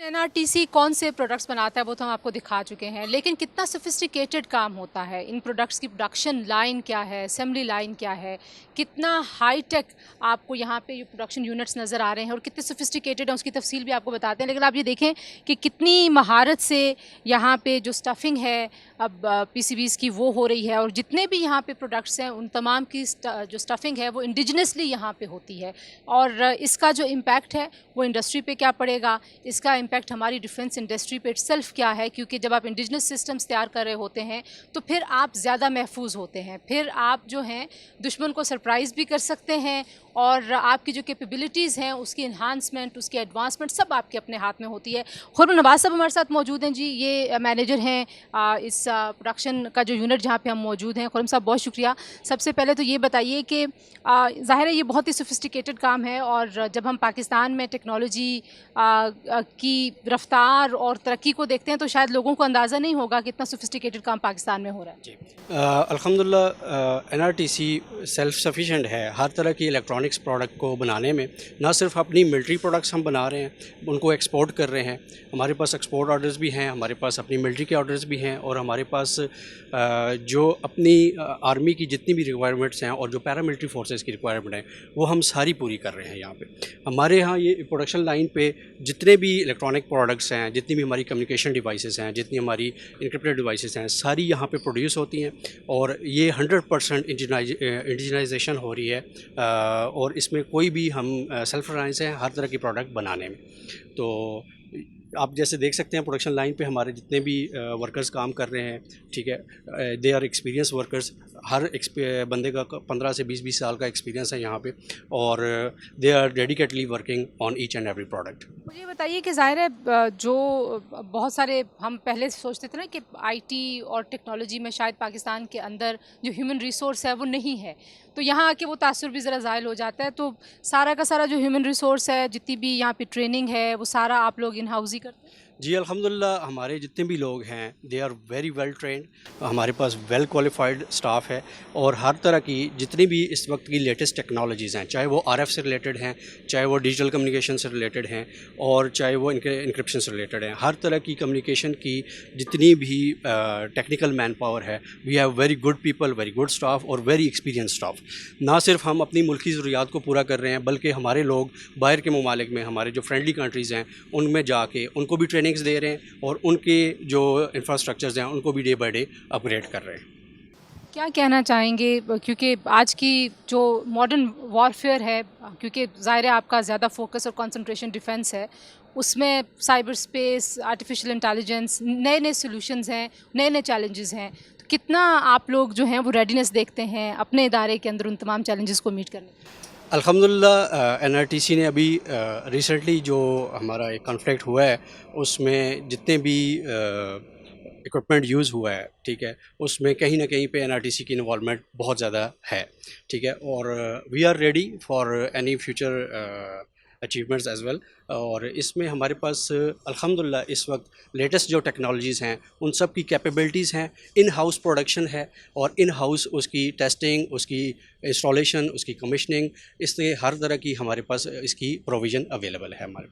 एनआरटीसी कौन से प्रोडक्ट्स बनाता है वो तो हम आपको दिखा चुके हैं, लेकिन कितना सोफिस्टिकेटेड काम होता है, इन प्रोडक्ट्स की प्रोडक्शन लाइन क्या है, असेंबली लाइन क्या है, कितना हाई टेक आपको यहाँ पे ये प्रोडक्शन यूनिट्स नज़र आ रहे हैं और कितने सोफिस्टिकेटेड हैं उसकी तफसील भी आपको बताते हैं। लेकिन आप ये देखें कि कितनी महारत से यहाँ पे जो स्टफिंग है अब पीसीबीज़ की वो हो रही है, और जितने भी यहाँ पे प्रोडक्ट्स हैं उन तमाम की जो स्टफिंग है वो इंडिजिनसली यहाँ पे होती है। और इसका जो इम्पैक्ट है वो इंडस्ट्री पे क्या पड़ेगा, इसका इम्पैक्ट हमारी डिफेंस इंडस्ट्री पे इटसेल्फ क्या है, क्योंकि जब आप इंडिजिनस सिस्टम्स तैयार कर रहे होते हैं तो फिर आप ज़्यादा महफूज होते हैं, फिर आप जो हैं दुश्मन को सरप्राइज़ भी कर सकते हैं, और आपकी जो कैपेबिलिटीज़ हैं उसकी इन्हांसमेंट, उसकी एडवांसमेंट सब आपके अपने हाथ में होती है। खुर्रम नवाज़ साहब हमारे साथ मौजूद हैं जी, ये मैनेजर हैं इस प्रोडक्शन का जो यूनिट जहाँ पे हम मौजूद हैं। खुर्रम साहब बहुत शुक्रिया। सबसे पहले तो ये बताइए कि ज़ाहिर है ये बहुत ही सोफिस्टिकेटेड काम है, और जब हम पाकिस्तान में टेक्नोलॉजी की रफ्तार और तरक्की को देखते हैं तो शायद लोगों को अंदाज़ा नहीं होगा कि इतना सोफिस्टिकेटेड काम पाकिस्तान में हो रहा है। जी अल्हम्दुलिल्लाह एनआरटीसी सेल्फ सफिशिएंट है हर तरह की इलेक्ट्रॉनिक्स प्रोडक्ट को बनाने में। ना सिर्फ अपनी मिलिट्री प्रोडक्ट्स हम बना रहे हैं, उनको एक्सपोर्ट कर रहे हैं। हमारे पास एक्सपोर्ट ऑर्डर्स भी हैं, हमारे पास अपनी मिलिट्री के ऑर्डर्स भी हैं, और हमारे पास जो अपनी आर्मी की जितनी भी रिक्वायरमेंट्स हैं और जो पैरामिलिट्री फोर्सेस की रिक्वायरमेंट है वो हम सारी पूरी कर रहे हैं। यहाँ पे हमारे यहाँ ये प्रोडक्शन लाइन पे जितने भी इलेक्ट्रॉनिक प्रोडक्ट्स हैं, जितनी भी हमारी कम्युनिकेशन डिवाइसेस हैं, जितनी हमारी इनक्रिप्टेड डिवाइसेस हैं, सारी यहाँ पे प्रोड्यूस होती हैं, और ये 100% इंडिजिनाइजेशन हो रही है, और इसमें कोई भी हम सेल्फ रिलायंस हैं हर तरह की प्रोडक्ट बनाने में। तो आप जैसे देख सकते हैं प्रोडक्शन लाइन पे हमारे जितने भी वर्कर्स काम कर रहे हैं, ठीक है, दे आर एक्सपीरियंस वर्कर्स। हर बंदे का 15 से 20 साल का एक्सपीरियंस है यहाँ पे, और they are dedicatedly working on each and every product. मुझे बताइए कि ज़ाहिर है जो बहुत सारे हम पहले सोचते थे ना कि आईटी और टेक्नोलॉजी में शायद पाकिस्तान के अंदर जो ह्यूमन रिसोर्स है वो नहीं है, तो यहाँ आके वो तासुर भी ज़रा ज़ाहिल हो जाता है। तो सारा का सारा जो ह्यूमन रिसोर्स है, जितनी भी यहाँ पे ट्रेनिंग है, वो सारा आप लोग इन हाउस ही करते हैं? जी अल्हम्दुलिल्लाह हमारे जितने भी लोग हैं they are very well trained. हमारे पास वेल क्वालिफाइड स्टाफ है, और हर तरह की जितनी भी इस वक्त की लेटेस्ट टेक्नोलॉजीज़ हैं, चाहे वो आरएफ से रिलेटेड हैं, चाहे वो डिजिटल कम्युनिकेशन से रिलेटेड हैं, और चाहे वो इनके इनक्रिप्शन से रिलेटेड हैं, हर तरह की कम्युनिकेशन की जितनी भी टेक्निकल मैन पावर है, we have very good people, very good staff और वेरी एक्सपीरियंस स्टाफ। ना सिर्फ हम अपनी मुल्की ज़रूरियात को पूरा कर रहे हैं, बल्कि हमारे लोग बाहर के ममालिक में, हमारे जो फ्रेंडली कंट्रीज़ हैं उनमें जाके उनको भी ट्रेनिंग्स दे रहे हैं, और उनके जो इंफ्रास्ट्रक्चर्स हैं उनको भी डे बाय डे अपग्रेड कर रहे हैं। क्या कहना चाहेंगे, क्योंकि आज की जो मॉडर्न वॉरफेयर है, क्योंकि ज़ाहिर है आपका ज़्यादा फोकस और कंसंट्रेशन डिफेंस है, उसमें साइबर स्पेस, आर्टिफिशियल इंटेलिजेंस, नए नए सॉल्यूशंस हैं, नए नए चैलेंजेस हैं, तो कितना आप लोग जो हैं वो रेडीनेस देखते हैं अपने इदारे के अंदर उन तमाम चैलेंजेस को मीट करने के? अल्हम्दुलिल्लाह एनआरटीसी ने अभी रिसेंटली जो हमारा एक कॉन्फ्लिक्ट हुआ है उसमें जितने भी इक्विपमेंट यूज़ हुआ है, ठीक है, उसमें कहीं ना कहीं पे एनआरटीसी की इन्वॉल्वमेंट बहुत ज़्यादा है, ठीक है, और we are ready for any future achievements as well. और इसमें हमारे पास अल्हम्दुलिल्लाह इस वक्त लेटेस्ट जो टेक्नोलॉजीज़ हैं उन सब की कैपेबिलिटीज़ हैं, इन हाउस प्रोडक्शन है, और इन हाउस उसकी टेस्टिंग, उसकी इंस्टॉलेशन, उसकी कमिशनिंग, इससे हर तरह की हमारे पास इसकी प्रोविज़न अवेलेबल है हमारे